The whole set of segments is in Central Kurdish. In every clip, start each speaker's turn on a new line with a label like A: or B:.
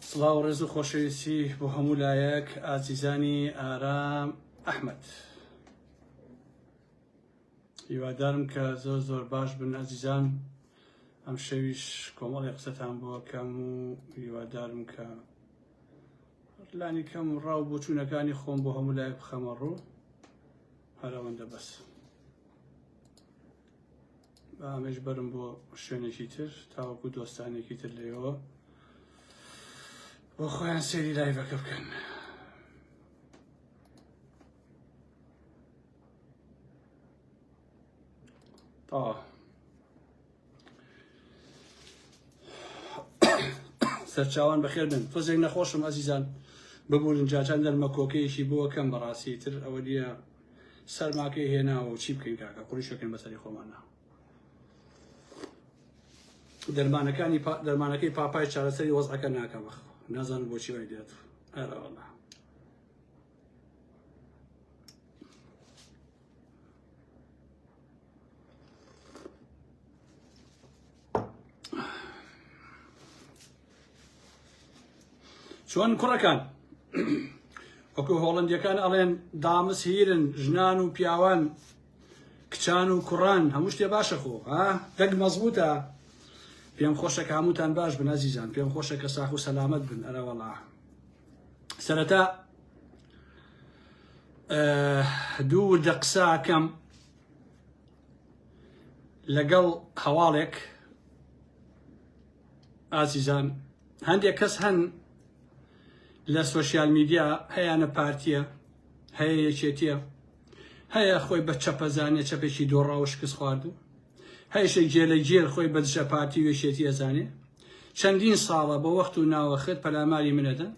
A: سڵاو و ڕێز و خۆشەویستی بۆ هەموو لایەک ئازیزانی ئارام ئەحمەد. هیوادارم کە زۆر باش بن ئازیزان. ئەم شەویش کۆمەڵی قسەتان بۆ کەم و هیوادارم کە لانی کەم و ڕاو بۆچوونەکانی خۆم بۆ هەموو لایەک بخەمە ڕوو. هەر ئەوەندە بەس. ئامێژ بەرم بۆ شوێنێکی تر تاوەکو دۆستانێکی تر لێەوە بۆ خۆیان سێری لایڤەکە بکەن. سەرچاوان بەخێر بن. فۆزێک نەخۆشم ئەزیزان ببوورن جاچان دەرمە کۆکەیەکی بۆ کەم بەڕاستی تر ئەوە دیە سەرماکەی هێناوە و چی بکەین کاکە قوڕیشەکەین بەسەری خۆمانە. دەرمانەکەی پاپای چارەسەری وەزعەکە ناکەم نازانم بۆچی وای دێت. ئەرەوەڵا چۆن کوڕەکان وەکو هۆڵەندیەکان ئەڵێن دامس هیرن ژنان و پیاوان کچان و کوڕان هەموو شتێ باشە خۆ دەگ مەزبوطە. پێم خۆشە کە هەمووتان باش بن ئەزیزان. پێم خۆشە کە ساخ و سەلامەت بن. ئەرەوەڵا سەرەتا دوو دەقسە کەم لەگەڵ هەواڵێک ئازیزان. هەندێک کەس هەن لە سۆشیال میدیا هەیەنە پارتیە هەیە یەکێتیە هەیە خۆی بە چەپەزانێ چەپێکی دۆڕاو شکست خواردو هەیەشێک جێلەگێر خۆی بە دژە پارتی وێشێتی ئەزانێ. چەندین ساڵە بە وەخت و ناوەخت پەلاماری منەدەن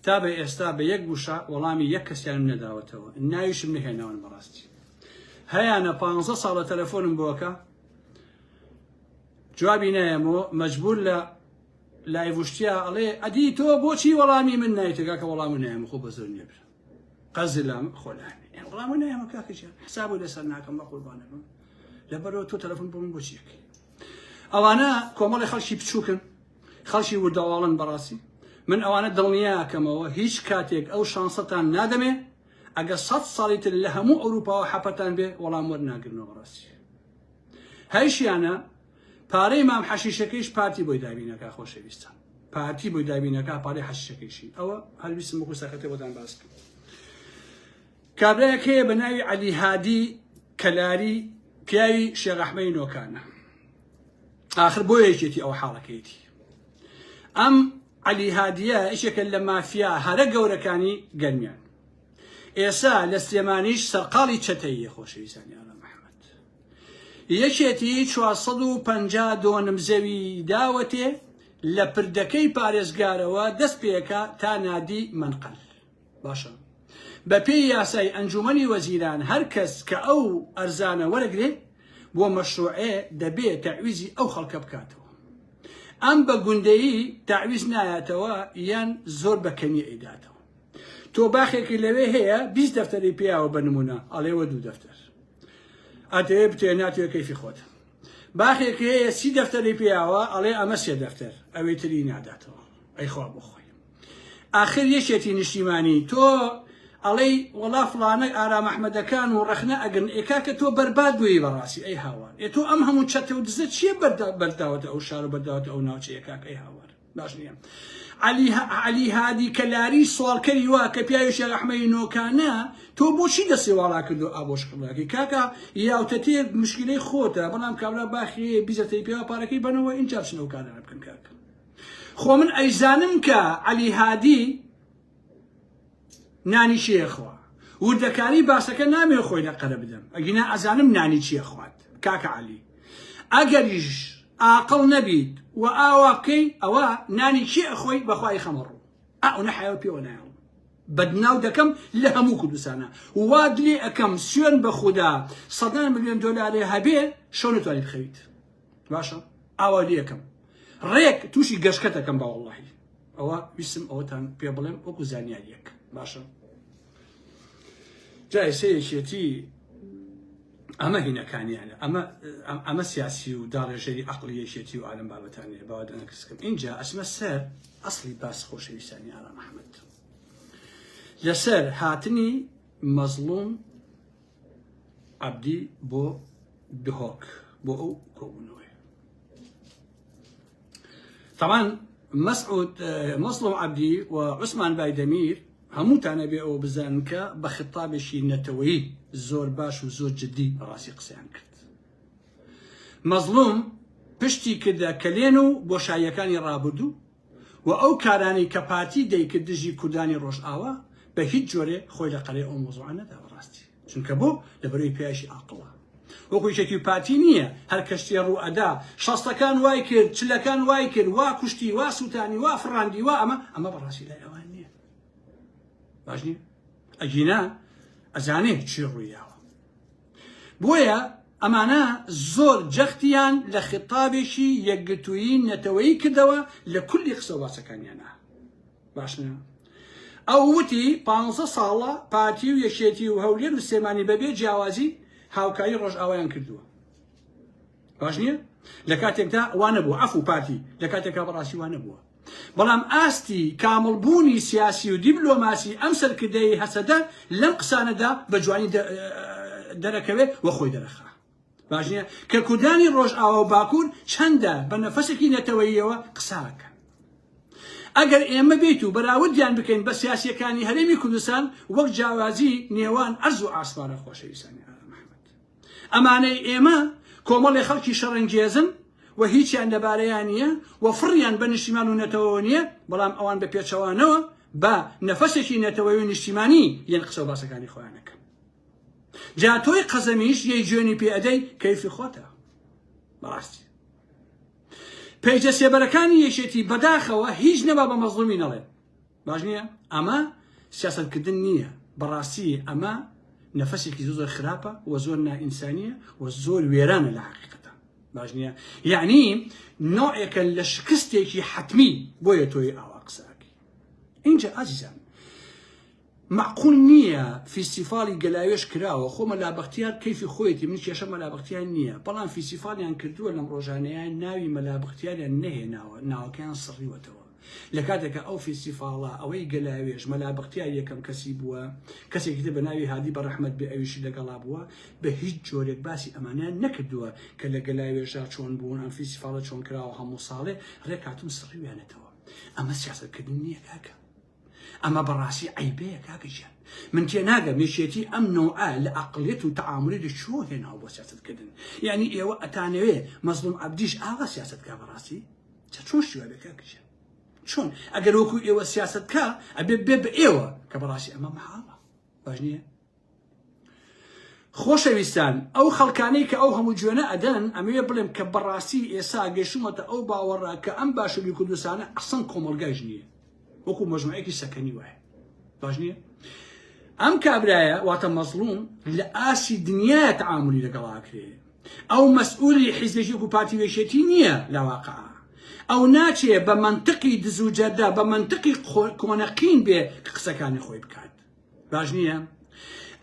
A: تا بە ئێستا بە یەک گوشە وەڵامی یەک کەسیان نەداوەتەوە. ناویشم نهێناون بەڕاستی. هەیەنە 15 ساڵە تەلەفۆنم بۆکە جوابی نایەمەوە مەجبور لە لایڤشتیا ئەڵێ ئەدی تۆ بۆچی وەڵامی من نایتەکە کە وەڵام نایەمە خۆ بەزۆر نیێ قەزی لام خۆلانی وەڵام نایەمە کاکەجیان حسابو لەسەر ناکەم بە قوربانە بم لەبەرەوە تۆ تەلەفۆن بۆ من بۆچیەکەی. ئەوانە کۆمەڵی خەڵکی بچووکن خەڵکی وردەواڵن بەڕاستی. من ئەوانە دڵنیاکەمەوە هیچ کاتێک ئەو شانسەتان نادەمێ ئەگە 100 ساڵی تر لە هەموو ئەوروپاوە حەپەتان بێ وەڵام وەرناگرنەوە بەڕاستی. هەیشیانە پارەی مام حەشیشەکەیش پارتی بۆی دابینەکە خۆشەویستان. پارتی بۆی دابینەکە پارەی حەشیشەکەیشی ئەوە هەرویستم وەکو سەکەتێ بۆتان باس کرد. کابرایەک هەیە بە ناوی عەلی هادی کەلاری پیاوی شێخ ئەحمەدی نۆکانە. ئاخر بۆ یەکێتی ئەو حاڵەکەیەتی. ئەم عەلی هادیە یەکێکە لە مافیا هەرە گەورەکانی گەرمیان. ئێستا لە سلێمانیش سەرقاڵی چەتەیە خۆشەویستانی ئارام ئەحمەد. یەکێتی 452 نمزەوی داوەتێ لە پردەکەی پارێزگارەوە دەست پێەکە تا نادی منقل. باشە بە پێی یاسای ئەنجومەنی وەزیران هەر کەس کە ئەو ئەرزانە وەرەگرێ بۆ مەشروعێ دەبێت تەعویزی ئەو خەڵکە بکاتەوە. ئەم بە گوندەیی تەعویز نایەتەوە یان زۆر بەکەمی ئەیداتەوە. تۆ باخێکی لەوێ هەیە 20 دەفتەری پیاوە بە نمونە ئەڵێوە 2 دەفتەر ئەتەوێ بتێ ناتوێ کەیفی خۆت. باخێکی هەیە 30 دەفتەری پیاوە ئەڵێ ئەمە 3 دەفتەر ئەوەی تری ناداتەوە. ئەیخوا بخۆی. ئاخر یەکێتی نیشتیمانی تۆ ئەڵێ وەڵا فڵانە ئارام ئەحمەدەکان و ڕەخنە ئەگەن ئێکاکە تۆ بەرباد بووی بەڕاستی ئەی هاوار. تۆ ئەم هەموو چەتە و دزە چییە بەرداوەتە ئەو شار و بەرداوەتە ئەو ناوچەیە کاکە ئەی هاوار باش نییە. عەلی هادی کەلاری سوالکەری وا کە پیاوی شێخ ئەحمەدی نۆکانە تۆ بۆچی دەسێ واڵا کردو ئابۆش کڕاکی کاکە یاوتەتێ مشکلەی خۆتە بەڵام کابرا باخی بیزەتەی پیاوە پارەکەی بنەوە اینجا بچنەوە کارانە بکەن کاکە. خۆ من ئەیزانم کە عەلی هادی نانی چیە خوا وردەکاری باسەکە نامێ خۆی لە قەرە بدەم ئەگینا ئەزانم نانی چیە خوات کاکە عەلی. ئەگەریش عاقڵ نەبیت و ئاوا بکەی ئەوە نانی چی ئەخۆی بەخوای خەمەڕوو ئەو نەحیاوە پێوە نایڵ بەدناو دەکەم لە هەموو کوردستانە وا دلێ ئەەکەم سوێن بە خودا 100 ملیۆن دۆلارێ هەبێ شەو نتوانی بخەویت. باشە ئاوا لێ یەکەم ڕێک تووشی گەشتەکەم بە وەڵڵاهی ئەوە ویستم ئەوەتان پێ بڵێم وەکو زانیاریەک. باشە جای سەیەکێتی ئەمە هینەکانیانە ئەمە سیاسی و داڕێژەری عەقڵی یەکێتی و عالم بابەتانێ باوا دەنەکەسکەم. اینجا ئەچمە سەر ئەسڵی باس خۆشەویستانی ئارام ئەحمەد لەسەر هاتنی مەزلوم عەبدی بۆ دهۆک بۆ ئەو کۆبوونەوەی. طبعا مەزلوم عەبدی و عوسمان بایدەمیر هەمووتانە بێ ئەوە بزانن کە بە خطابێکی نەتەوەیی زۆر باش و زۆر جددی بەڕاستی قسەیان کرد. مەزلوم پشتی کردە کەلێن و بۆشاییەکانی ڕابردوو و ئەو کارانەی کە پارتی دەیکرد دژی کوردانی ڕۆژئاوا بە هیچ جۆرێ خۆی لە قەرەی ئەو مۆزوعە نەدا بەڕاستی، چونکە بۆ لەبەرەوەی پێیشی عاقڵە وەکو یەکێکی پارتی نییە هەر کەشتێ ڕوو ئەدا شەستەکان وای کرد چلەکان وای کرد وا کوشتی وا سووتانی وا فڕاندی وا ئەمە بەڕاستی لای ئەوان نییە. باش نییە ئەگینا ئەزانێ چی ڕوویاوە. بۆیە ئەمانە زۆر جەختیان لە خطابێکی یەکگرتوویی نەتەوەیی کردەوە لە کولی قسە و باسەکانیانە. باشنە ئەو وتی 15 ساڵە پارتی و یەکێتی و هەولێر و سێمانی بەبێ جیاوازی هاوکاری ڕۆژئاوایان کردووە. باش نییە لە کاتێکدا وانە بوو عەفو پارتی لە کاتێکا بەڕاستی وانە بووە، بەڵام ئاستی کامڵبوونی سیاسی و دیبلۆماسی ئەم سەرکردەی هەسەدە لەم قسانەدا بە جوانی دەرەکەوێت وە خۆی دەرەخا. باش نییە کە کوردانی ڕۆژئاوا و باکوور چەندە بە نەفەسێکی نەتەوەییەوە قساکەن. ئەگەر ئێمە بیت و بەراوردیان بکەین بە سیاسیەکانی هەرێمی کوردستان وەک جیاوازی نێوان ئەرز و ئاسمانە خۆشەویستانی ئارام ئەحمەد، ئەمانەی ئێمە کۆمەڵی خەڵکی شەڕەنگێزن و هیچیان لەبارەیان نییە و فڕیان بە نیشتیمان و نەتەوەوە نییە، بەڵام ئەوان بە پێچەوانەوە بە نەفەسێکی نەتەوەی و نیشتیمانی یەن قسە و باسەکانی خۆیانەکەن. جا تۆی قەزەمیش یەی جوێنی پێ ئەدەی کەیفی خۆتە. بەڕاستی پێیجە سێبەرەکانی یەکێتی بەداخەوە هیچ نەبا بە مەزلومی نەڵێ. باش نییە ئەمە سیاسەتکردن نییە، بەڕاستی ئەمە نەفەسێکی زۆر خراپە و زۆر نائینسانیە و زۆر وێرانە لە حەقیقەتە. باش نییە یعنی نوعێکە لە شکستێکی حتمی بۆیە تۆی ئاوا قساکەی. اینجا ئازیزان معقول نییە فیستیڤاڵی گەلاوێش کراوە خۆ مەلابەختیار کەیفی خۆیەتی من کێشە مەلابەختیار نییە، بەڵام فیستیڤاڵیان کردووە لەم ڕۆژانەیان ناوی مەلابەختیاریان نەهێناوە ناوەکەیان سڕیوەتەوە. لە کاتێکە ئەو فیستیڤاڵە ئەوەی گەلاوێش مەلابەختیار یەکەم کەسی بووە کەسێکی تر بە ناوی هادی بەڕەحمەت بێ ئەویشی لەگەڵا بووە بە هیچ جۆرێک باسی ئەمانیان نەکردووە کە لە گەلاوێژا چۆن بوون ئەم فیستیڤاڵە چۆن کراوە هەموو ساڵێ ڕێکهاتوون سڕیویانێتەوە. ئەمە سیاسەتکردن نییە کاکە، ئەمە بەڕاستی عیبەیە کاکەجیان. من تێناگەم یەکێتی ئەم نەوعە لە عەقڵیەت و تەعاملی لە چۆ هێناوە بۆ سیاسەتکردن. یعنی ئێوە ئەتانەوێ مەزلوم عەبدیش ئاوا سیاسەتکا بەڕاستی چۆن شیوە بێ کاکەجیان؟ چۆن ئەگەر وەکو ئێوە سیاسەتکا ئەبێ بێ بە ئێوە کە بەڕاستی ئەمە مەحاڵە. باش نییە خۆشەویستان ئەو خەڵکانەی کە ئەو هەموو جوێنە ئەدەن ئەمەوێ بڵێم کە بەڕاستی ئێستا گەیشتومەتە ئەو باوەڕە کە ئەم باشووری کوردستانە ئەسڵ کۆمەڵگایش نییە، وەکو مەجموعەیەکی سەکەنی وایە. باش نییە ئەم کابرایە واتە مەزلوم لە ئاسی دنیای تەعاملی لەگەڵاکرێ، ئەو مەسئولی حیزبێکی و پارتی وێشێتی نییە لە واقعە، ئەو ناچێ بە منطقی دز و جەردا بە منطقی کۆنەقین بێ کە قسەکانی خۆی بکات. باش نییە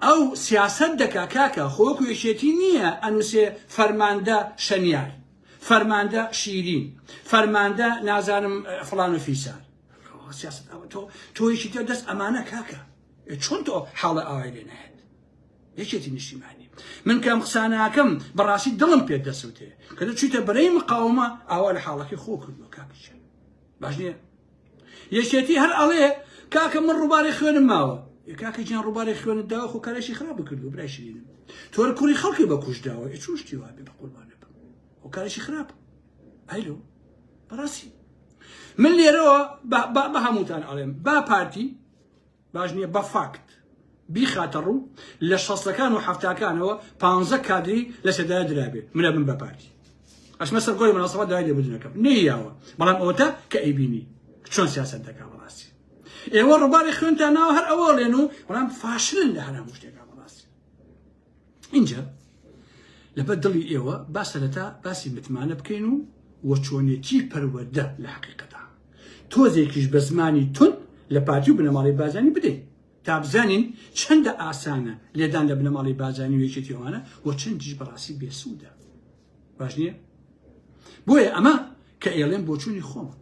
A: ئەو سیاست دەکا کاکە خۆکو یەکێتی نییە ئەنووسێ فەرماندە شەنیار، فەرماندە شیرین، فەرماندە نازانم فڵان و فیسار. سیاست تۆ یەکێتی دەست ئەمانە کاکە چۆن تۆ حاڵە ئاوای لێ نایەت؟ یەکێتی نیشتیمانی من کەم قسانەکەم بەڕاستی دڵم پێ دەسووتێ کە چیتە بەرەی مقاومە ئاوا لە حاڵەکەی خۆ کردووە کاکەجیان. باش نییە یەکێتی هەر ئەڵێ کاکە من ڕووباری خوێنم ماوە. کاکەجیان ڕووباری خوێنت داوە خۆ کارێکی خراپ بکردووە برای شیرینم، تۆ کوڕی خەڵکی بە کوژ داوە چۆن شتی وا بێ بە قوربانە بم خۆ کارێکی خراپە. ئەیلۆ بەڕاستی من لێرەوە بە هەمووتان ئەڵێم با پارتی باش نییە بە فاکت بیخاتە ڕوو لە شەستەکان و هەفتاکانەوە 15 کادری لە سێدایە درابێ منە بم بە پارتی ئەشمە سەر گۆی مەناسەبەت داوای لێبوردنەکەم نەیاوە، بەڵام ئەوەتە کە ئەیبینی چۆن سیاسەت دەکا. بەڕاستی ئێوە ڕووباری خوێنتان ناوە هەر ئەوە لێن و بەڵام فاشلن لە هەر هەموو شتێکا. بەڕاستی اینجا لەبەر دڵی ئێوە با سەرەتا باسی متمانە بکەین و وەچۆنێتی پەروەردە لە حەقیقەتە تۆزێکیش بە زمانی تون لە پارتی و بنەماڵی بازانی بدەین تا بزانین چەندە ئاسانە لێدان لە بنەماڵی بازانی و یەکێتی ئەوانە و چەندیش بەڕاستی بێسوودە. باش نییە بۆیە ئەمە کە ئێڵێن بۆ چوونی خۆمە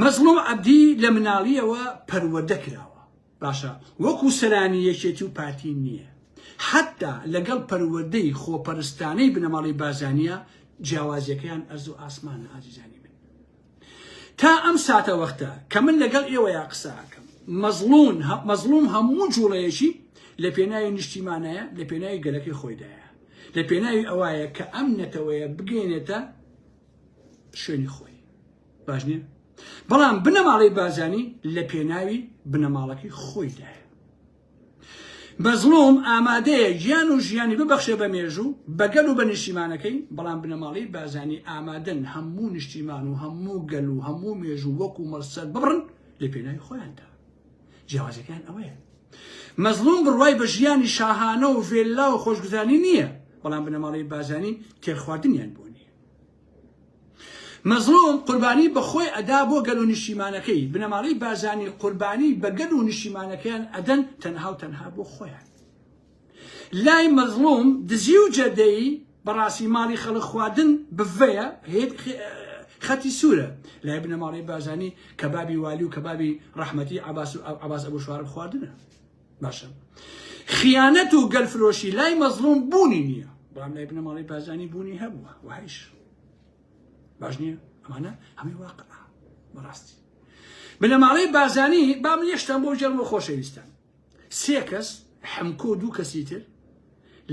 A: مەزلوم عەبدی لە مناڵیەوە پەروەردە کراوە باشە وەکو سەرانی یەکێتی و پارتی نییە حتا لەگەڵ پەروەردەی خۆپەرستانەی بنەماڵی بازانیە جیاوازیەکەیان ئەرز و ئاسمانە ئازیزانی من تا ئەم ساتە وەختە کە من لەگەڵ ئێوەیە قسە ئەکەم مەزلوم هەموو جوڵەیەکی لە پێناوی نیشتیمانەیە لە پێناوی گەلەکەی خۆیدایە لە پێناوی ئەوایە کە ئەم نەتەوەیە بگەێنێتە شوێنی خۆی باش نییە بەڵام بنەماڵی بازانی لە پێناوی بنەماڵەکەی خۆیدایە مەزلوم ئامادەیە گیان و ژیانی ببەخشێ بە مێژوو بەگەل و بە نیشتیمانەکەی بەڵام بنەماڵی بازانی ئامادەن هەموو نیشتیمان و هەموو گەل و هەموو مێژوو وەکو مەرسەد ببڕن لە پێناوی خۆیاندا جیاوازەکەیان ئەوەیە مەزلوم بڕوای بە ژیانی شاهانە و ڤێلا و خۆشگوزانی نییە بەڵام بنەماڵی بازانی تێرخواردنیان بۆ نییە مەزلوم قوربانی بە خۆی ئەدا بۆ گەل و نیشتیمانەکەی بنەماڵی بازانی قوربانی بە گەل و نیشتیمانەکەیان ئەدەن تەنها و تەنها بۆ خۆیان لای مەزلوم دزی و جەردەیی بەڕاستی ماڵی خەڵک خواردن بڤەیە خەتی سوورە لای بنەماڵی بازانی کەبابی والی و کەبابی ڕەحمەتی عەباس ئەبوو شوارب خواردنە باشە خیانەت و گەلفرۆشی لای مەزلوم بوونی نییە بەڵام لای بنەماڵی بازانی بوونی هەبووە وایش باش نییە ئەمانە هەمووی واقعە بەڕاستی بنەماڵی بازانی با من یەشتان بۆ جەرم و خۆشەویستان سێ کەس حمکۆ دوو کەسی تر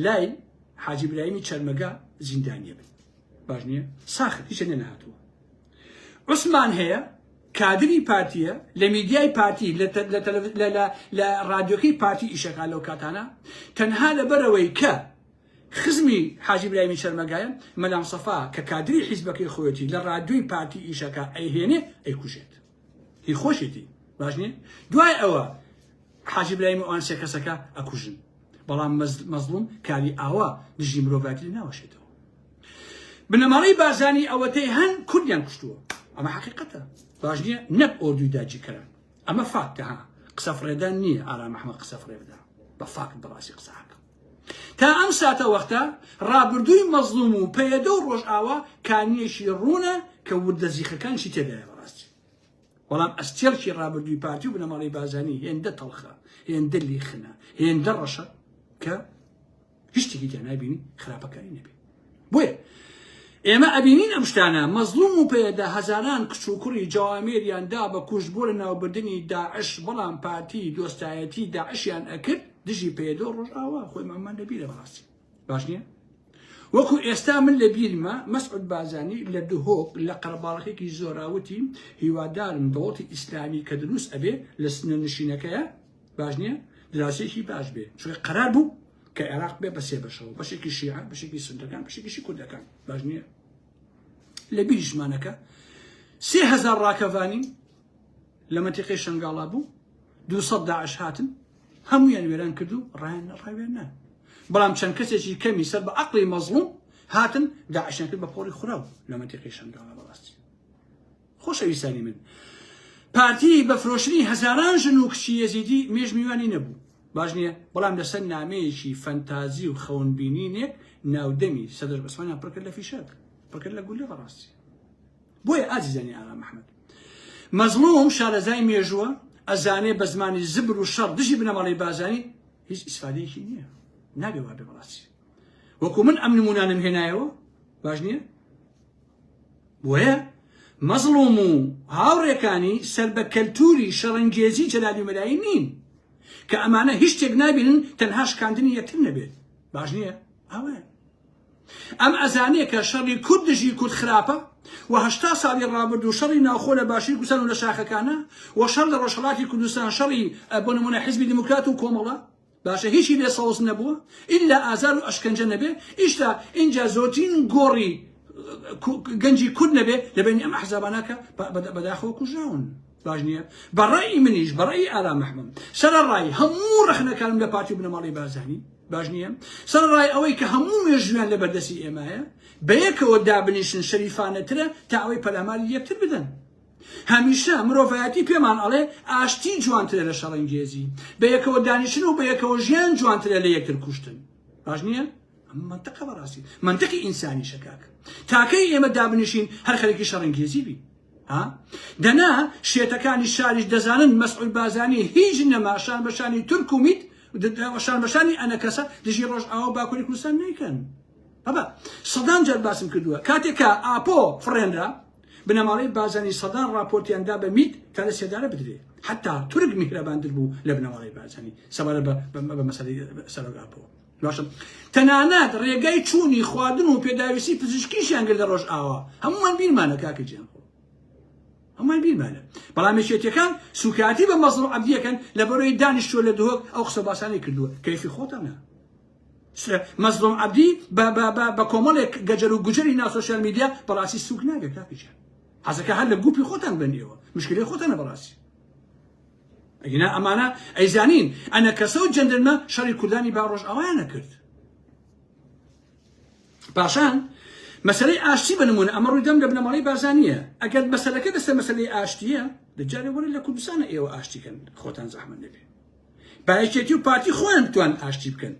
A: لای حاجی برایمی چەرمەگا زیندانیە بن باش نییە ساخت هیچ نەهاتووە عوسمان هەیە کادری پارتیە لە میدیای پارتی لە رادیۆکەی پارتی ئیشەکە لەو کاتانە تەنها لەبەرەوەی کە خزمی حاجی برایمی چەرمەگایە مەلام سەفا کە کادری حیزبەکەی خۆیەتی لە رادیۆی پارتی ئیشەکە ئەیهێنێ ئەیکوژێت هی خۆشێتی باش نییە دوای ئەوە حاجی برایمی ئەوان سێ کەسەکە ئەکوژن بەڵام مەزلوم کاری ئاوا دژی مرۆڤاتی لە ناوەشێتەوە بنەماڵی بازانی ئەوەتەی هەن کوردیان کوشتووە ئەمە حقیقەتە باش نییە نەک ئۆردوی داگیرکەران ئەمە فاکتە ها قسە فڕێدان نییە ئارام ئەحمەد قسە فڕێدا بە فاکت بەڕاستی قسەکە تا ئەم ساتە وەختە ڕابردووی مەزلوم و پەیەدە و ڕۆژئاوا کانیەشی ڕوونە کە وردەزیخەکانشی تێدایە بەڕاستی بەڵام ئەستێرکی ڕابردووی پارتی و بنەماڵی بازانی هێندە تەڵخە هێندە لیخنە هێندە ڕەشە کە هیچ شتێکی تیا نابینی خراپەکاری نەبێت بۆیە ئێمە ئەبینین ئەم شتانە مەزلوم و پێدا هەزاران کچ و کوڕی جوامێریاندا بە کوشت بۆ لە ناوبردنی داعش بەڵام پارتی دۆستایەتی داعشیان ئەکرد دژی پێدە و ڕۆژئاوا خۆی مامان لەبیرە بەڕاستی باش نییە وەکو ئێستا من لە بیرمە مەسعود بازانی لە دهۆک لە قەرەباڵغێکی زۆراوتی هیوادارم دەوڵەتی ئیسلامی کە دروست ئەبێ لە سنە نشینەکەیە باش نییە دراسێکی باش بێ چونکە قەرار بوو کە عێراق بێ بە سێ بەشەوە بەشێکی شیعە بەشێکی سونەکان بەشێکیشی کوردەکان باش نییە لە بیریشمانەکە 3000 ڕاکەڤانی لە مەنتیقەی شەنگاڵا بوو 200 داعش هاتن هەموویان وێران کرد و ڕاوێنان بەڵام چەند کەسێکی کەمی سەر بە عەقڵی مەزلوم هاتن داعشیان کرد بە پۆڕی خوراو لە مەنتیقەی شەنگاڵا بەڕاستی خۆشەویستانی من پارتی بە فرۆشتنی هەزاران ژن و کچی یەزیدی مێژ میوانی نەبوو باش نییە بەڵام لەسەر نامەیەکی فەنتازی و خەونبینینێک ناودەمی سەدەر بەسمانیان پڕکرد لە فیشەک پڕکرد لە گولێ بەڕاستی بۆیە ئازیزانی ئارام ئەحمەد مەزلوم شارەزای مێژووە ئەزانێ بە زمانی زبر و شەڕ دژی بنەماڵی بازانی هیچ ئیسفادەیەکی نییە نابێ وابێ بەڕاستی وەکو من ئەم نمونانم هێنایەوە باش نییە بۆیە مەزلوم و هاوڕێکانی سەر بە کەلتوری شەڕەنگێزی جەلالی مەلایی نین کە ئەمانە هیچ شتێک نابینن تەنها شکاندنی یەکتر نەبێت باش نییە ئەوەیە ئەم ئەزانەیە کە شەڕی کورد دژی کورد خراپە و 80 ساڵی ڕابرد و شەڕی ناوخۆ لە باشووری کوردستان و لە شاخەکانە و شەڕ لە ڕۆژهەڵاتی کوردستان شەڕی بۆ نمونە حیزبی دموکرات و کۆمەڵە باشە هیچی لێ سەوز نەبووە ئیلا ئازار و ئەشکەنجە نەبێ ئیشتا اینجا زۆرترین گۆڕی گەنجی کورد نەبێ لەبێنی ئەم ئەحزابانەکە بەداخەوە کوژراون باش نییە بەڕای منیش بەڕای ئارام ئەحمەد سەرەڕای هەموو ڕەخنەکانم لە پارتی بنەماڵی بازانی باش نییە سەرڕای ئەوەی کە هەموو مێژویان لە بەردەستی ئێمەیە بە یەکەوە دابنیشن شەریفانەترە تا ئەوەی پەلاماری یەکتر بدەن هەمیشە مرۆڤایەتی پێمان ئەڵێ ئاشتی جوانترە لە شەڕەنگێزی بە یەکەوە دانیشتن و بە یەکەوە ژیان جوانترە لە یەکتر کوشتن باش نییە منطقە بەڕاستی منطقی ئینسانی شەکاک تاکەی ئێمە دابنیشین هەر خەرێکی شەڕەنگێزی بی ها دنا شێتەکانی شاریش دەزانن مەسعود بازانی هیچ نەما شان بەشانی تورک و میت شان بەشانی ئەنە کەسە دژی ڕۆژ ئاوا باکووری کوردستان نیکەن بابا سەدان جار باسم کردووە کاتێکە ئاپۆ فڕێنرا بنەماڵەی بازانی سەدان راپۆرتیاندا بە میت تا لە سێدارە بدرێ حتا تورک میهرەباندر بوو لە بنەماڵەی بازانی سەبارە بە مەسەلەی سەرۆک ئاپۆ باشم تەنانەت ڕێگای چوونی خواردن و پێداویستی پزیشکیشیان کرد لە ڕۆژ ئاوا هەمومان بیرمانە کاکە گیان هەمومان بیرمانە بەڵام یەکێتیەکان سوکاتی بە مەزڵوم عەبدیەکەن لە بەرەوەی دانیشتووە لە دهۆک ئەو قسە باسانی کردووە کەیفی خۆتانە مەزڵوم عەبدی بە کۆمەڵێک گەجەر و گوجەری ناو سۆشیال میدیا بەڕاستی سوک ناگە کاکە گیان حەزەکە هەر لە گوپی خۆتان بنیەوە مشکلەی خۆتانە بەڕاستی ئەگینا ئەمانە ئەیزانین ئەنە کەسە و جەندرمە شەڕی کوردانی با ڕۆژ ئاوایان نەکرد پاشان مەسەلەی ئاشتی بنمونە ئەمە ڕوویدەم لە بنەماڵەی بازانیە ئەگەر مەسەلەکە دەستە مەسەلەی ئاشتیە دەجارێ وەرە لە کوردستانە ئێوە ئاشتیکەن خۆتان زەحمەت نەبێ باەکێتی و پارتی خۆیان بتوان ئاشتی بکەن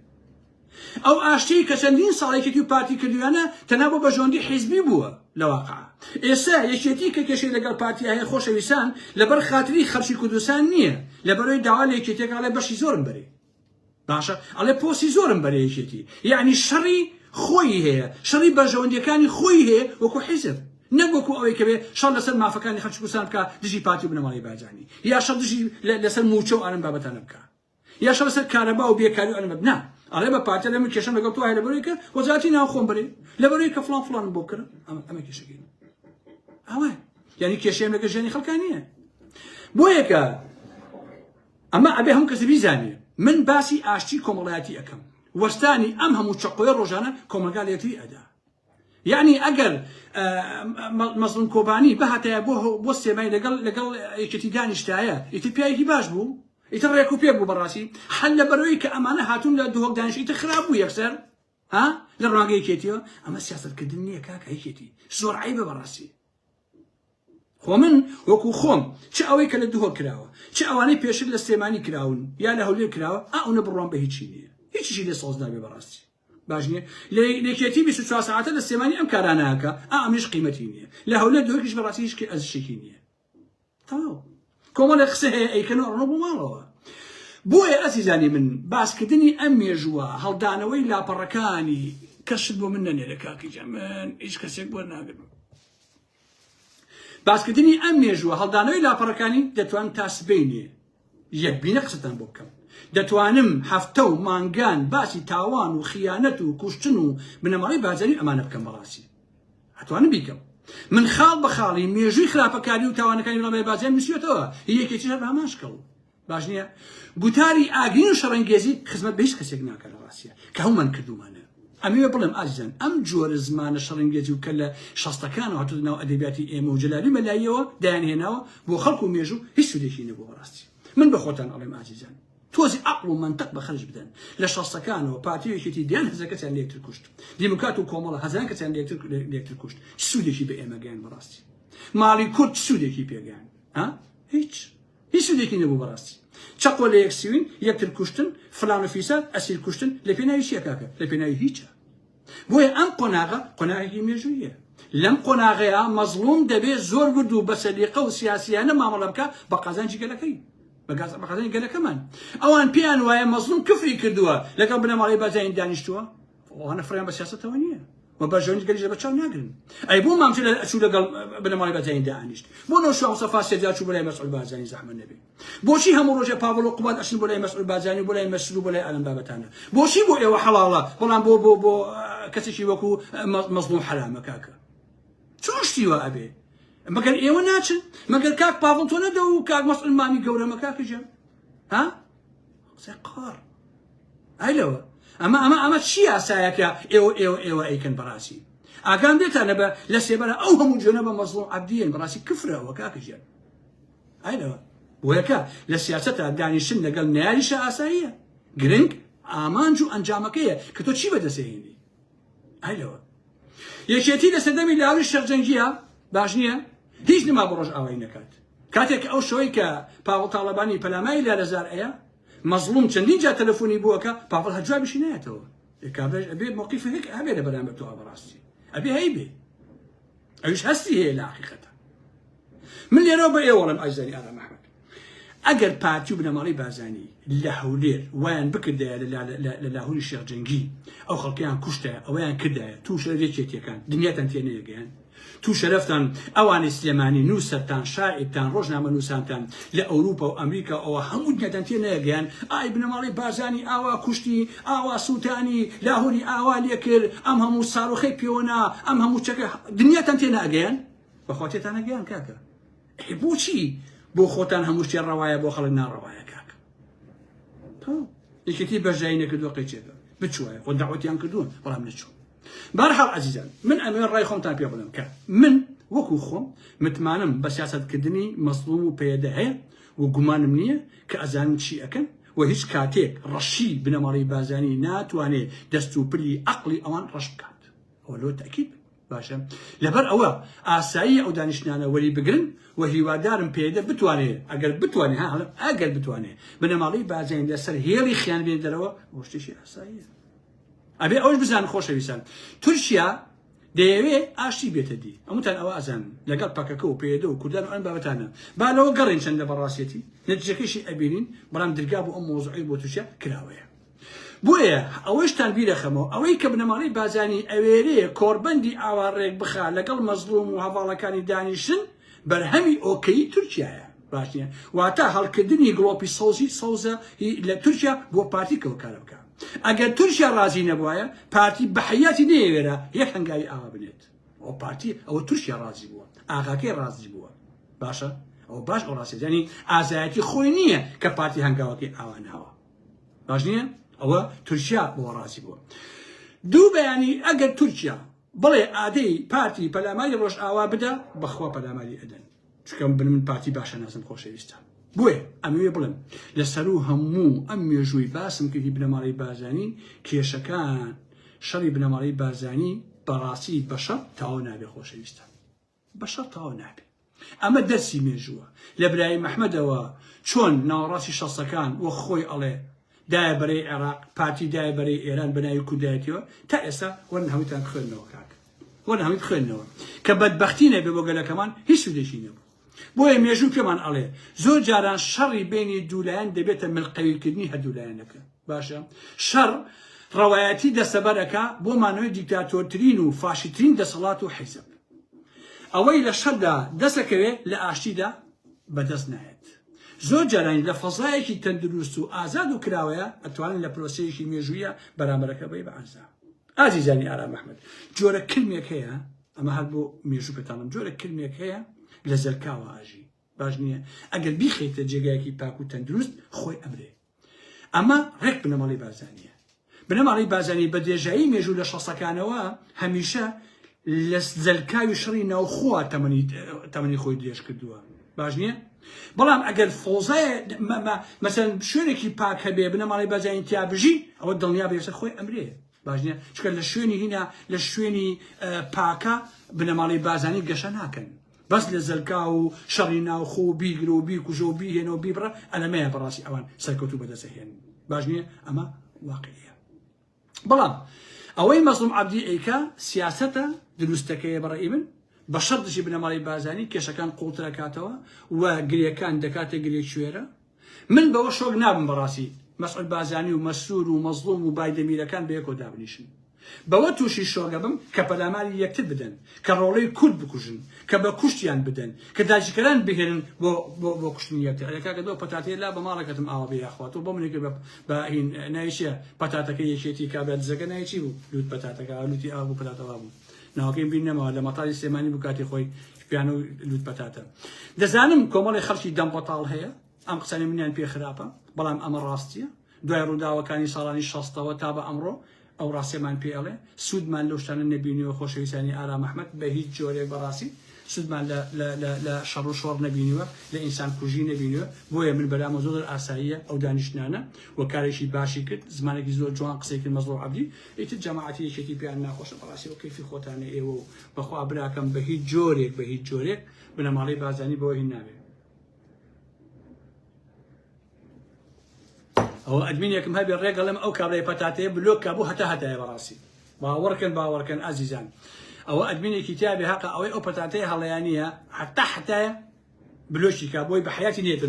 A: ئەو ئاشتی کە چەندین ساڵێکێتی و پارتی کردویانە تەنابۆ بە ژۆندی حیزبی بووە لە واقعە ئێستا یەکێتی کە کێشەی لەگەڵ پارتی هەیە خۆشەویستان لەبەر خاتری خەڵکی کوردستان نییە لەبەرەوەی داوا لە یەکێتێک ئەڵێ بەشی زۆرم بەرێ باشە ئەڵێ پۆسی زۆرم بەرێ یەکێتی یعنی شەڕی خۆی هەیە شەڕی بەژەوەندیەکانی خۆی هەیە وەکو حیزب نەگوەکو ئەوەی کە بێ شەڕ لەسەر مافەکانی خەڵکی کوردستان بکە دژی پارتی و بنەماڵەی بازانی یا شەڕ دژی لەسەر موچە و ئەم بابەتانە بکە یا شەڕ لەسەر کارەبا و بێکاری و ئەنە نا ئەڵێ بە پارتە لە من کێشەم لەگەڵ تۆ هەیە لەبەرەوەی کە وەزارەتی ناو خۆم بەرێ لەبەرەوەی کە فڵان فڵانم بۆ کردم ئەمە کێشەکەین ئەوە یعنی کێشەیەم لەگەڵ ژیانی خەڵکان نییە بۆیە کە ئەمە ئەبێ هەموو کەس بیزانێ من باسی ئاشتی کۆمەڵایەتی ئەەکەم وەستانی ئەم هەموو چەقۆیە ڕۆژانە کۆمەلگا لە یەکتری ئەدا یعنی ئەگەر مەزڵوم کۆبانی بەهاتایە بۆ سێمای لەگەڵ یەکێتی دانیشتایە ئیتر پیاوێکی باش بوو ئیتر ڕێک و پێ بوو بەڕاستی هەر لەبەرەوەی کە ئەمانە هاتوون لە دهۆک دانیشت ئیتر خراپ بوو یەکسەر ها لە ڕوانگەی یەکێتیەوە ئەمە سیاسەتکردن نییە کاکە یەکێتی زۆر عەیبە بەڕاستی خۆ من وەکو خۆم چ ئەوەی کە لە دهۆک کراوە چ ئەوانەی پێشتر لە سلێمانی کراون یا لە هەولێر کراوە ئەوە بڕوان بە هیچی نییە هیچیشی لێ سۆز نابێ بەڕاستی باش نییە لێکێتی 24 ساعتە لە سلێمانی ئەم کارانەکە ئەمیش قیمەتی نییە لە هەولێر دهۆکیش بەڕاستی هیچ ئەزشێکی نییە تەواو کۆمەڵێک قسە هەیە ئەیکەنەوە ڕۆ بۆ ماڵەوە بۆیە ئەزیزانی من باسکردنی ئەم مێژووە هەڵدانەوەی لاپەڕەکانی کەشت بۆ من نەنێرە کاکی جا من هیچ کەسێک بۆ ناگرم باسکردنی ئەم مێژووە هەڵدانەوەی لاپەڕەکانی دەتوان تا سبەینێ یەکبینە قسەتان بۆ بکەم دەتوانم هەفتە و مانگان باسی تاوان و خیانەت و کوشتن و بنەماڵەی بازاری ئەمانە بکەم بەڕاستی هەتوانم بیکەم من خاڵ بە خاڵی مێژووی خراپەکاری و تاوانەکانی بنەماڵەی بازاری نووسیوێتەوە یەکێکی هەر هەمان شکەڵ باش نییە گوتاری ئاگرین و شەڕەنگێزی خزمەت بە هیچ کەسێک ناکات ڕاستیە کە هەمومان کردومانە ئەمێ بڵێم ئازیزان ئەم جۆرە زمانە شەڕەنگێزی و کە لە شەستەکانەوە هاتووە ناو ئەدەبیاتی ئێمە و جەلالی مەلاییەوە دایانهێناوە بۆ خەڵک و مێژوو هیچ سوودێکی نەبوو بەڕاستی من بە خۆتان ئەڵێم ئازیزان تۆزی عەقڵ و منتەق بەخەرج بدەن لە شەستەکانەوە پارتیەکێتی دیان هەزار کەسیان لێکتر کوشت دیموکرات و کۆمەڵە هەزاران کەسیان لێکتر کوشت سوودێکی بە ئێمە گەیان بەڕاستی ماڵی کورد سوودێکی پێگەیان هیچ سوودێکی نەبوو بەڕاستی چەقۆ لە یەکسیوین یەکتر کوشتن فلان و فیساد ئەسیر کوشتن لە پێناوی چییە کاکە لە پێناوی هیچە بۆیە ئەم قۆناغە قۆناغێکی مێژوویە لەم قۆناغەیە مەزڵوم دەبێت زۆر برد و بە سەلیقە و سیاسیانە مامەڵە بکە بە قازانجی گەلەکەی بە قازانی گەلەکەمان ئەوان پێیان وایە مەزڵوم کفری کردووە لەگەڵ بنەماڵەی بازاری دانیشتووە ئەوانە فڕیان بە سیاسەتەوە نییە و بە ژۆنی گەلیش لە بەچاو ناگرن ئەی بۆ مامچە ئەچوو لەگەڵ بنەماڵەی بازاری دانیشت بۆ نەوە شو مستەفا سێجا چوو بۆ لای مەسعود بازانی زەحمەت نەبێ بۆچی هەموو ڕۆژە پاڤڵ و قوبات ئەچن بۆ لای مەسعود بازانی و بۆ لای مەسعود و بۆ لای ئەلەم بابەتانە بۆچی بۆ ئێوە حەڵاڵە بەڵام بۆ کەسێکی وەکو مەزڵوم حرامە کاکە چۆن شتیوە ئەبێ مەگەر ئێوە ناچن مەگەر کاک پاڤڵ تۆ نەدە و کاک مەسعود مامی گەورەمە کاکە جەم ها قسەی قار ئایلەوە ئەمە چی ئاسایەکە ئێوە ئەیکەن بەڕاستی ئاگام دێتانە بە لە سێبەرە ئەو هەموو جۆنە بە مەزڵوم عەبدیەن بەڕاستی کفرەوە کاکە جەم ئایلەوە بۆیەکە لە سیاسەتە دانیشتن لەگەڵ نەیاریشە ئاساییە گرنگ ئامانج و ئەنجامەکەیە کە تۆ چی بەدەستهێنی ئایلەوە یەکێتی لە سەردەمی لاوی شەرجەنگیە باش نییە هیچ نما بە ڕۆژ ئاوای نەکات کاتێک ئەو شەوەی کە پاڤڵ تاڵەبانی پەلامای لارەزار ئەیە مەزڵوم چەندین جا تەلەفۆنی بووەکە پاڤڵ هەر جوابیشی نایەتەوە کابرا ئەبێ موقیف هەیە هەبێ لە بەرامبەر تۆ بەڕاستی ئەبێ هەیبێ ئەویش هەستی هەیە لە حەقیقەتە من لێرەوە بە ئێوەڵم ئەجزانی ئارام ئەحمەد ئەگەر پارتی و بنەماڵی بازانی لە هەولێر وایان بکردایە لە لاهوری شێخجەنگی ئەو خەڵکیان کوشتایە ئەوەیان کردایە توو شەرێکێتیەکان دنیاتان تێنەیەگەیان تو شەرەفتان ئەوانی سلێمانی نووسەرتان شاعرتان ڕۆژنامە نووسانتان لە ئەوروپا و ئەمریکا ئەوە هەموو دنیاتان تێنەیەگەیان ئای بنەماڵی بازانی ئاوا کوشتی ئاوا سووتانی لاهوری ئاوا لێ کرد ئەم هەموو ساڕۆخەی پێوەنا ئەم هەموو چەکە دنیاتان تێنەگەیان بەخواتێتان نەگەیان کاکە بۆچی بۆ خۆتان هەموو شتێ ڕەوایە بۆ خەڵک ناڕەوایە کاکە یەکێتی بەژایی نەکردووە قەیچێکە بچووە خۆ داوەتیان کردوون بەڵام نەچوو بەرحاڵ عزیزان من ئەمێ ڕای خۆمتان پێ بڵێم کە من وەکو خۆم متمانم بە سیاسەتکردنی مەزلوم و پێدە هەیە و گومانم نییە کە ئەزانن چی ئەکەن و هیچ کاتێک ڕەشی بنەماڵی بازانی ناتوانێت دەست و پلی عەقڵی ئەوان ڕەش بکات ئەوە لۆ تەکید باشە لەبەر ئەوە ئاسایی ئەو دانیشتانە وەری بگرن و هیوادارم پێدە بتوانێت ئەگەر بتوانێت ئەگەر بتوانێت بنەماڵی بازانی لەسەر هێڵی خیان بێن دەرەوە بۆ شتێکی ئاساییە ئەبێ ئەوش بزان خۆشەویستان تورکیا دەیەوێت ئاشتی بێتە دی ئەموتان ئەوە ئازان لەگەڵ پاکەکە و پێدە و کوردان و ئەم بابەتانە با لەوە گەڕین چەندە بەڕاستێتی نەتیجەکەشی ئەبینین بەڵام دەرگا بۆ ئەم مۆزوعی بۆ تورکیا کراوەیە بۆیە ئەوەشتان بیرەخەمەوە ئەوەی کە بنەماڵی بازانی ئەوێرەیە کۆربەندی ئاوارڕێک بخا لەگەڵ مەزلوم و هەواڵەکانی دانیشن بەرهەمی ئۆکەی تورکیایە باش نییە واتە هەڵکردنی گڵۆپی سەوزە لە تورکیا بۆ پارتی کەوکارە بکە ئەگەر تورکیا ڕازی نەبووایە پارتی بەحەیاتی نەیەوێرە یەک هەنگاوی ئاوا بنێت ئەو پارتی ئەوە تورکیا ڕازی بووە ئاغاکەی ڕازی بووە باشە ئەو باش ئەو ڕاستی ینی ئازایەتی خۆی نییە کە پارتی هەنگاوەکەی ئاوا ناوە باش نییە ئەوە تورکیا بۆ ڕازی بووە دوو بەیانی ئەگەر تورکیا بڵێ ئادەی پارتی پەلاماری ڕۆژ ئاوا بدە بەخوا پەلاماری ئەدەن چکە من پارتی باشە نازم خۆشەویستە بۆیە ئەمەوێ بڵم لەسەر و هەموو ئەم مێژووی باسم کردی بنەماڵی بازانی کێشەکان شەڕی بنەماڵی بازانی بەڕاستی بەشەر تاوا نابێ خۆشەویستە بەشەر تاوا نابێ ئەمە دەرسی مێژووە لە برای مەحمەدەوە چۆن ناوەڕاستی شەسەکان وە خۆی ئەڵێ دایە بەرەی عێراق پارتی دایە بەرەی ئێران بەناوی کوردایەتیەوە تا ئێستا وەرن هەمووتان خوێندنەوە کاکە وەرن هەمووت خوێندنەوە کە بەدبەختی نەبێ بۆ گەلەکەمان هیچ سودێکی نەبوو بۆیە مێژوو پێمان ئەڵێ زۆر جاران شەڕی بینی دوولایەن دەبێتە ملقەویکردنی هەردوولایەنەکە باشە شەڕ ڕەوایەتی دەسەبەرەکە بۆ مانەوەی دیکتاتۆرترین و فاشیترین دەسەڵات و حیزب ئەوەی لە شەردا دەسەکەوێت لە ئاشتیدا بەدەست نایێت زۆر جاران لە فەزایەکی تەندروست و ئازاد و کراوەیە ئەتوانن لە پرۆسەیەکی مێژوویە بەرامبەرەکە بەی بە ئازا ئازیزانی ئارام ئەحمەد جۆرە کلمێک هەیە ئەمە هەر بۆ مێژوو پێتانم جۆرە کلمێک هەیە لە زەرکاوە ئاژی باش نییە ئەگەر بیخیتە جێگایەکی پاک و تەندروست خۆی ئەمرێ ئەمە ڕێک بنەماڵی بازانیە بنەماڵی بازانی بە دێژایی مێژوو لە شەسەکانەوە هەمیشە لە زەرکاوی شەڕی ناوخۆوە تەمەنی خۆی درێژ کردووە باش نییە بەڵام ئەگەر فۆزایە مەسەن شوێنێکی پاک هەبێ بنەماڵی بازانی تیابژی ئەوە دڵنیا بێسەر خۆی ئەمرێ باش نییە چکە لە شوێنی هینە لە شوێنی پاکە بنەماڵی بازانی گەشە ناکەن بەس لە زەرکا و شەڕی ناوخۆ و بیگرە و بیکوژە و بیهێنە و بیبڕە ئەلەمەیە بەڕاستی ئەوان سەرکەوتوو بەدەستەهێن باش نییە ئەمە واقعیە بەڵام ئەوەی مەزلوم عەبدی ئەیکا سیاسەتە دروستەکەیە بەڕێی من بە شەڕدشی بنەماڵی بازانی کێشەکان قوڵترەکاتەوە و گرێکان دەکاتە گرێ کوێرە من بەوە شۆک نابم بەڕاستی مەسعود بازانی و مەسرور و مەزلوم و بایدەمیرەکان بە یەکۆ دابنیشن بەوە تووشی شۆگەبم کە پەلاماری یەکتر بدەن کە ڕۆڵەی کورد بکوژن کە بە کوشتیان بدەن کە داژیکەران بهێنن بۆ کوشتنی یەکتر ئەکاکە دۆ پەتاتەیە لا بە ماڵەکەتم ئاوا بێ یاخوات و بۆ منێک بە هین ناویشیە پەتاتەکە یەکێتی کابرا دزەکە نایچی بوو لوت پەتاتەکە لوتی ئاوا بوو پەتاتەوا بوو ناوەکەیم بین نەماوە لە مەتاڵی سلێمانی بوو کاتی خۆی پیانە و لوت پەتاتە دەزانم کۆمەڵی خەڵکی دەم بەتاڵ هەیە ئەم قسەی منیان پێ خراپە بەڵام ئەمە ڕاستیە دوای ڕووداوەکانی ساڵانی 60ەوە تا بە ئەمڕۆ ئەو ڕاستیمان پێڵێ سوودمان لەو شتانە نەبینیوە خۆشەویستانی ئارام ئەحمەد بە هیچ جۆرێک بەڕاستی سوودمان لە شەڕ و شۆڕ نەبینیوە لە ئینسان کوژی نەبینیوە بۆیە من بەرامە زۆر ئاساییە ئەو دانیشتانە وە کارێکی باشی کرد زمانێکی زۆر جوان قسەی کرد مەزلوم عەبدی ئیتر جەماعەتی یەکێتی پێیان ناخۆشە بەڕاستی و کەیفی خۆتانە ئێوە و بەخوا براکەم بە هیچ جۆرێک بنەماڵی بازانی بۆ هین نابێت ئەوە ئەدمینێکم هەبێ ڕێگەڵم ئەو کابرای پەتاتەیە بلۆکە بوو هەتایە بەڕاستی باوەڕکەن ئازیزان ئەوە ئەدمینێکی تیابێ حەقە ئەوەی ئەو پەتاتەیە هەڵەیانیە هەتایە بلوشی کا بۆی بە حیاتی نێتە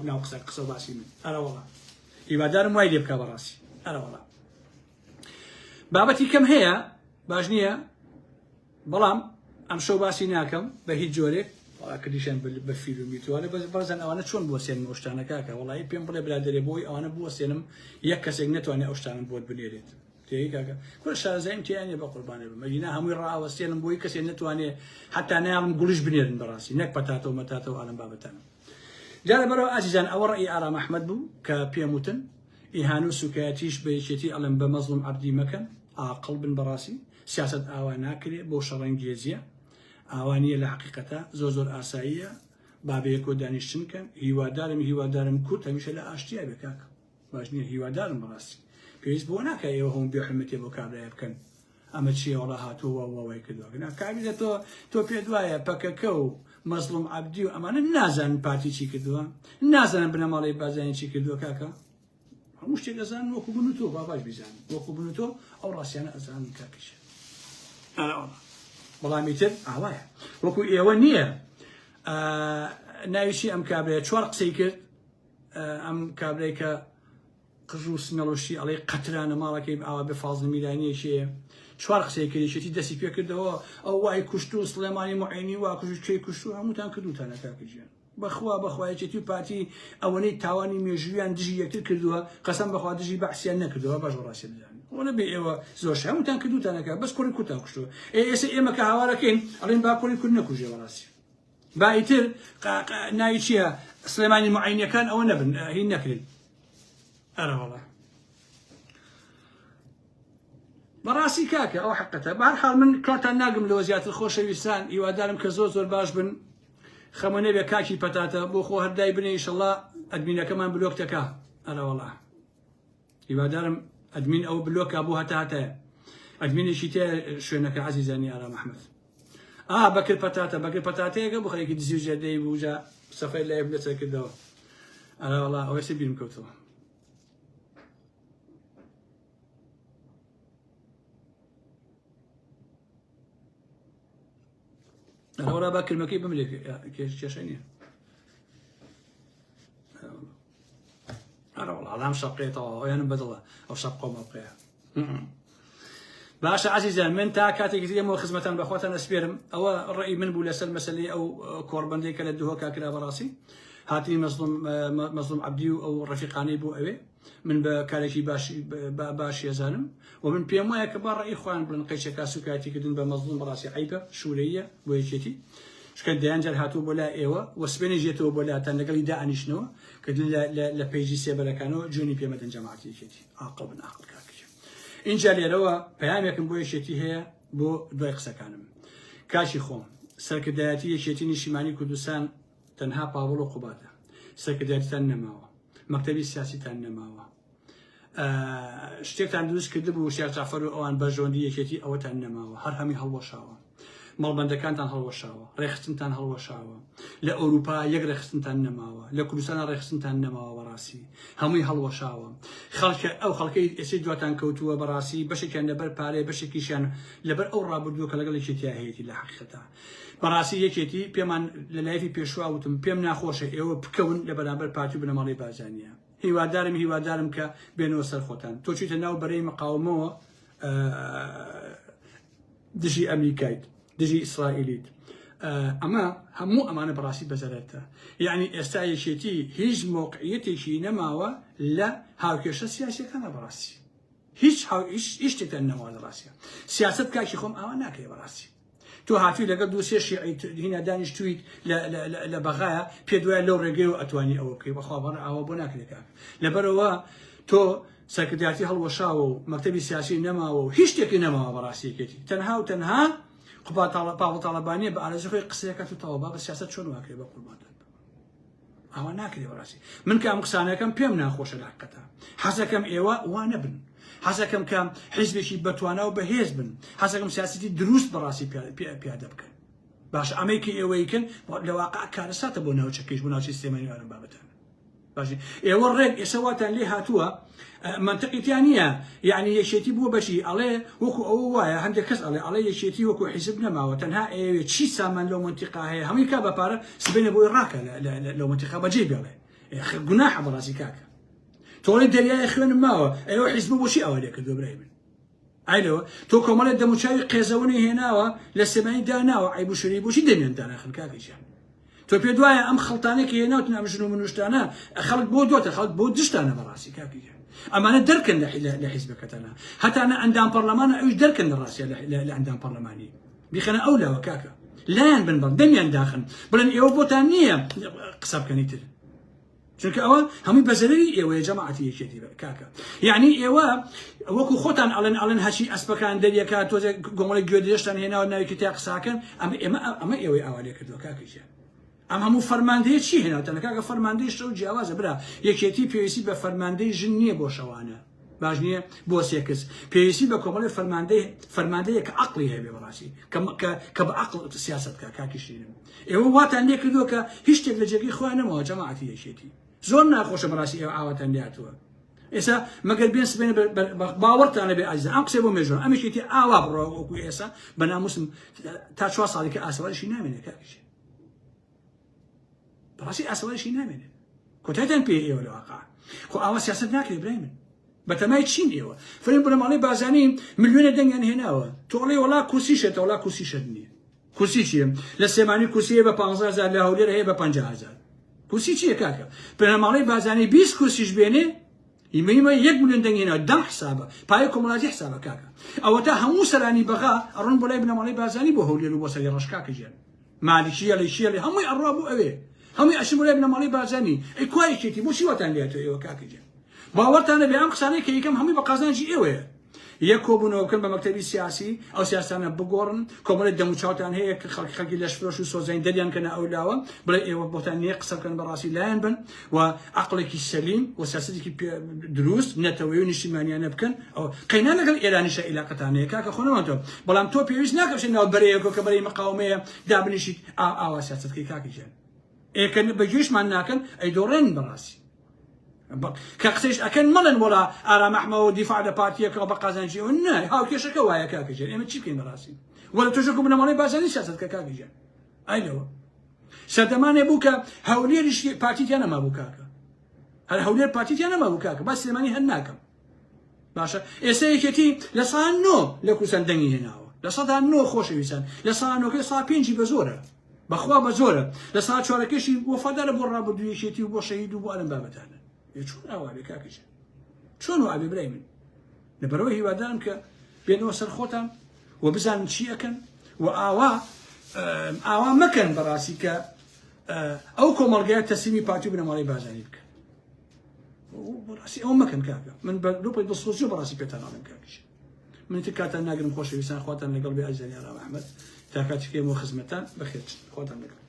A: ناو قسە باسی من ئەرە وەڵا هیوادارم وای لێ بکە بەڕاستی ئەرە وەڵا بابەتی کەم هەیە باش نییە بەڵام ئەم شەو باسی ناکەم بە هیچ جۆرێک کردیشان بە فیلمی توانە بەزان ئەوانە چۆن بوەسێنن ئەو شتانەکەکە وەڵی پێم بڵێ برادێ بۆی ئەوانە بوەسێنم یەک کەسێک نەتوانێت ئەو شتانم بۆت بنێرێت تێکاکە کۆ شارزایم تیانێ بە قوربانێ بمەگینا هەمووی ڕاوەستێنم بۆی کەسێک نەتوانێت حتا ناڵم گوڵش بنێرن بەڕاستی نەک پەتاتەوە مەتاتەوە ئالم بابەتانم جارە بەرەوە ئازیزان ئەوە ڕێی ئارام ئەحمەد بوو کە پێم وتن ئیهان و سوکایەتیش بە یەکێتی ئەڵێم بە مەزڵوم عەبدی مەکەن عاقڵ بن بەڕاستی سیاست ئاوا ناکرێت بۆ شەڕەنگێزیە ئاوانیە لە حقیقەتە زۆر ئاساییە بابەیەکۆ دانیشتنکەن هیوادارم کورت هەمیشە لە ئاشتیا بێ کاکە باش نییە هیوادارم بەڕاستی پێویست بۆ ناکە ئێوە هەموو بێحرمەتێ بۆ کابرایە بکەن ئەمە چیە وەڵا هاتووە وەوەی کردووە کابیدە تۆ پێ دوایە پەکەکە و مەزڵوم عەبدی و ئەمانە نازانن پارتی چی کردووە نازانن بنەماڵی بازانی چی کردووە کاکە هەموو شتێک دەزانن وەکو بن و تۆ باباش بیزانن وەکو بن و تۆ ئەو ڕاستیانە ئەزانن کاکەشە بەڵامی تر ئاوایە وەکو ئێوە نییە ناویشی ئەم کابرەیە چوار قسەی کرد ئەم کابرەی کە قژ و سمێڵۆشی ئەڵێ قەترانە ماڵەکەی ئاوا بە فازڵ میلانیەکێ چوار قسەی کردیشێتی دەستی پێ کردەوە ئەو وای کوشت و سلێمانی موعینی وا کوشت کێ کوشت و هەمووتان کردوتانە کاکەجیان بەخوایەتی و پارتی ئەوەنەی تاوانی مێژویان دژی یەکتر کردووە قەسەم بەخوا دژی بەحسیان نەکردەوە باش ڕاستی بزانین وەنە بێ ئێوە زۆر هەمووتان کردوتانەکە بەس کوڕی کورتان کوشتووە ئێستا ئێمە کە هاوارەکەین ئەڵێن با کوڕی کورد نەکوژێ بەڕاستی بائیتر ناوی چییە سلێمانی موعینیەکان ئەوە نەبن هین نەکرێت ئەرە وەڵا بەڕاستی کاکە ئەو حقەتە بەهەرحاڵ من کاتان ناگەم لەوە زیاتر خۆشەویستان هیوادارم کە زۆر باش بن خەمە نەبێ کاکی پەتاتە بۆ خۆ هەردای بنێ ئینشەڵڵا ئەدمینەکەمان بلۆکتەکە ئەرە وەڵا هیوادارم ئەدمین ئەو بلۆکە بۆ هەتاتەیە ئەدمینێکی تێ شوێنەکە عەزیزانی ئارام ئەحمەد بەکر پەتاتەیەکە بۆ خەڵکی دزی و جێدەی بووجا سەفەی لای بلێتە کردەوە ئەرە وەڵا ئەوەی سێ بیرم کەوتەوە ئەوڕا با کرمەکەی بمرێ کێشە نییە ئەرە وەڵا ئەڵام شەقێتەوە ئەویانم بەدڵە ئەو شەق قۆمە بقەیە باشە عەزیزان من تا کاتێکی دێمەوە خزمەتان بەخواتان ئەسپێرم ئەوە ڕێی من بوو لەسەر مەسەلەی ئەو کۆڕبەندەی کە لە دووهۆکا کرا بەڕاستی هاتی مەزڵوم عەبدی و ئەو ڕەفیقانەی بۆ ئەوێ من بە کارێکی باش ێزانم و من پێم وایە کە با ڕێی خۆیان بڵن قەیچەکە سوکایەتیکردن بە مەزڵوم بەڕاستی عیبە شوورەیە بۆ یەکێتی شکە دەیانجار هاتووە بۆ لای ئێوە وەسبێنی ژێتەوە بۆ لاتان لەگەڵی دائانیشتنەوە کە لە پەیجی سێبەرەکانەوە جوێنی پێمەدەن جەماعەتی یەکێتی عاقڵ بن عاقڵ کاکەجە اینجا لێرەوە پەیامێکم بۆ یەکێتی هەیە بۆ دوای قسەکانم کاچی خۆم سەرکردایەتی یەکێتی نیشتیمانی کوردستان تەنها پاوەڵ و قوباتە سەرکردایەتیتان نەماوە مەکتەبی سیاسیتان نەماوە شتێکتان دروست کرد بوو شێخ جعفەر و ئەوان بەژۆندی یەکێتی ئەوەتان نەماوە هەر هەمی هەڵوەشاوە مەڵبەندەکانتان هەڵوەشاوە ڕێخستنتان هەڵوەشاوە لە ئەوروپا یەک ڕێخستنتان نەماوە لە کوردستان ڕێخستنتان نەماوە بەڕاستی هەمووی هەڵوەشاوە ئەو خەڵکەی ئێسەی دواتان کەوتووە بەڕاستی بەشێکیان لەبەر پارێ بەشێکیشیان لەبەر ئەو ڕابردووە کە لەگەڵ یەکێتیا هەیەی لە حەقیقەتە بەڕاستی یەکێتی پێمان لە لایەفی پێشوا وتم پێم ناخۆشە ئێوە بکەون لە بەرامبەر پارتی و بنەماڵی بازانیە هیوادارم کە بێنەوە سەر خۆتان تۆ چیتە ناو بەرەی مەقاومەوە دژی ئەمریکایت دژی ئیسرائیلیت ئەمە هەموو ئەمانە بەڕاستی بەزەرەتە یعنی ئێستا یەکێتی هیچ مۆقعیەتێکی نەماوە لە هاوکێشە سیاسیەکانە بەڕاستی هیچ شتێکتان نەماوە لە ڕاستیە سیاست کاکی خۆم ئاوا ناکەی بەڕاستی تۆ هاتووی لەگەڵ دوو سێ شیعی هینە دانیشتوویت لە بەغایە پێ دوایە لەو ڕێگەی و ئەتوانی ئەوە بکەی بەخوا بەڕ ئاوا بۆ ناکرێت لەبەرەوە تۆ سەرکردایەتی هەڵوەشاوە و مەکتەبی سیاسی نەماوە و هیچ شتێکی نەماوە بەڕاستیەکەتی تەنها پاوەڵ تاڵەبانیە بە ئارەزوی خۆی قسەیەکات و تەواو بە سیاست چۆن واکرێ بە قوربانتان ئەوە ناکرێ بەڕاستی من کە ئەم قسانەکەم پێم ناخۆشە لە حەقیقەتە حەزەکەم ئێوە وا نەبن حەزەکەم کە حیزبێکی بەتوانە و بەهێز بن حەزەکەم سیاسەتی دروست بەڕاستی پیادە بکەن باش ئەمەیکە ئێوەیکن لە واقع کارەساتە بۆ ناوچەکەیش بۆ ناوچەی سیستەمانی ئارەم بابەتان باشي ئێوە ڕێک ئێسەواتان لێ هاتووە منطقیتیانە یعنی یەکێتی بووە بەشی ئەڵێ وەکو ئەوە وایە هەندێک کەس ئەڵێ یەکێتی وەکو حیزب نەماوە تەنها ئێوێ چی سامان لەو منتیقا هەیە هەمووی کا بەپارە سبێنە بۆی ڕاکە لەو منتیقا بەجێ بێڵێ گوناحە بەڕاستی کاکە تۆڵێ دەریای خوێنم ماوە ئەوە حیزب بۆچی ئەوە لێ کردووە برای من ئایلەوە تۆ کۆمەڵێک دەموچاوی قێزەوەی هێناوە لە سێمانی داناوە ئەی بوشری بۆچی دەمێنتانە خەڵکاکەیان تۆ پێ دوایە ئەم خەڵتانێکی هێناوتن ئەم ژن و منوشتانە خەڵک بۆ دۆتە خەڵک بۆ دشتانە بەڕاستی کاکەیان ئەمانە دەرکن لە حیزبەکەتەنە هەتانە ئەندام پەرلەمانە ئەوش دەرکن لە ڕاستیە لە ئەندام پەرلەمانی بیخەنە ئەو لاوە کاکە لایەن بن بڵ دەمیان داخن بڵێن ئێوە بۆتان نییە قسە بکەنیتر چونکە ئەوە هەمووی بەزەرەری ئێوەیە جەماعەتی یەکێتی کاکە یعنی ئێوە وەکو خۆتان ئەڵێن هەچی ئەسپەکان دەریەکە تۆزێک گۆمەڵی گوێدێشتان هێناوە ناوێکی تا قساکەن ئەمە ئێوەی ئاوا لێ کردووە کاکەیان ئەم هەموو فەرماندەیە چی هێناوتەنە کاکە فەرماندەی شەو جیاوازە برا یەکێتی پێویستی بە فەرماندەی ژن نییە بۆ شەوانە باش نییە بۆ سێکس پێویستی بە کۆمەڵی فەرماندەیە کە عەقڵی هەبێ بەڕاستی کە بە عەقڵ سیاسەت کە کاکیشینم ئێوە واتان لێ کردووە کە هیچ شتێک لە جێگەی خۆیان نەماوە جەماعەتی یەکێتی زۆر ناخۆشە بەڕاستی ئێوە ئاواتان لاتووە ئێستا مەگەر بێن سبێنە باوەڕتان لەبێ ئازیزە ئەم قسەی بۆ مێژوە ئەمێکێتی ئاوا بڕۆ وەکو ئێستا بە ناموسم تا 4 ساڵی کە ئاسەوارشی نامێنێ کاکیشێ بەڕاستی ئاسەوارشی نامێنێ کۆتایتان پێ ئێوە لە واقع خۆ ئاوا سیاسەت ناکرێ برای من بەتەمای چین ئێوە فێن بڵێ ماڵی بازانی ملیۆنە دەنگیان هێناوە تۆڵێ وڵا کورسیشێتە وڵا کورسیشت نییە کورسی چییە لە سێمانی کورسیە بە 15000 لە هەولێر هەیە بە 50000 کورسی چییە کاکە پێنەماڵی بازانی 20 کورسیش بێنێ ئیمەیمە 1 ملیۆن دەنگ هێناوە دەم حسابە پایە کۆمەڵاتی حسابە کاکە ئەوە تا هەموو سەرانی بەغا ئەڕۆن بۆ لای بنەماڵی بازانی بۆ هەولێر و بۆ سەری ڕەشکاکە ژێن مالیکیە لەیشیە هەمووی ئەڕوا بوو ئەوێ هەمووی ئەشم بۆ لای بنەماڵی بازانی ئەی کوایەکێتی بۆچی واتان لێتەوە ئێوە کاکەجێن باوەڕتانە بێ ئەم قسانەی کە یەکەم هەمووی بە قازانجی ئێوەیە یەک کۆبوونەوە بکەن بە مەکتەبی سیاسی ئەو سیاسانە بگۆڕن کۆمەڵێک دەموچاوتان هەیە کە خەڵکی لەشفرۆش و سۆزین دەریان کەنە ئەولاوە بڵێ ئێوە بۆتان نییە قسە بکەن بەڕاستی لایەن بن و عەقڵێکی سەلیم و سیاسەتێکی دروست نەتەوەی و نیشتیمانیانە بکەن ئەو قەینا لەگەڵ ئێرانیشە عیلاقەتان هەیە کاکە خۆ نەمانتەوە بەڵام تۆ پێویست ناکە بچێت ناو بەرەیەکەوە کە بەرەی مەقاومەیە دابنیشیت ئاوا سیاسەتەکەی کاکەجیان ئێکەن بەگوێشمان ناکەن ئەیدۆڕێن بەڕاستی كقسيش أكن ملن ولا أرى محمود دفاع لبارتيك أو بقازنجي ونا هاو كيشك وايا كاكجان إما تشيكين براسي ولا تشكو من مالي بازاني سياسة كاكجان أي لو سدمان يبوكا هولير بارتيتي أنا ما بوكاكا هل هولير بارتيتي أنا ما بوكاكا بس لماني هناكم باشا إسيكتي لصان نو لكو سندني هنا لصان نو خوش ويسان لصان نو كي صار بينجي بزوره بخوا بزوره لصان شو على كيشي وفدار برا بدويشيتي وبشهيد وبألم بابتانا چۆن ئاوا بێ کاکەجان چۆن وا بێ برای من لەبەرەوەی هیوادارم کە بێنەوە سەر خۆتان و بزانن چی ئەکەن و ئاوا مەکەن بەڕاستی کە ئەو کۆمەڵگەیە تەسلیمی پارتی و بنەماڵەی بازانی بکەن بەڕاستی ئەو مەکەن کاکە من بە لۆپەی دڵسۆزی و بەڕاستی پێتان ئاڵێم کاکەجان من تر کاتان ناگرم خۆشەویستان خواتان لەگەڵ بێ ئەجەنیا ڕام ئەحمەد تا کاتێک ئێمە خزمەتان بەخێر خواتان لەگەڵ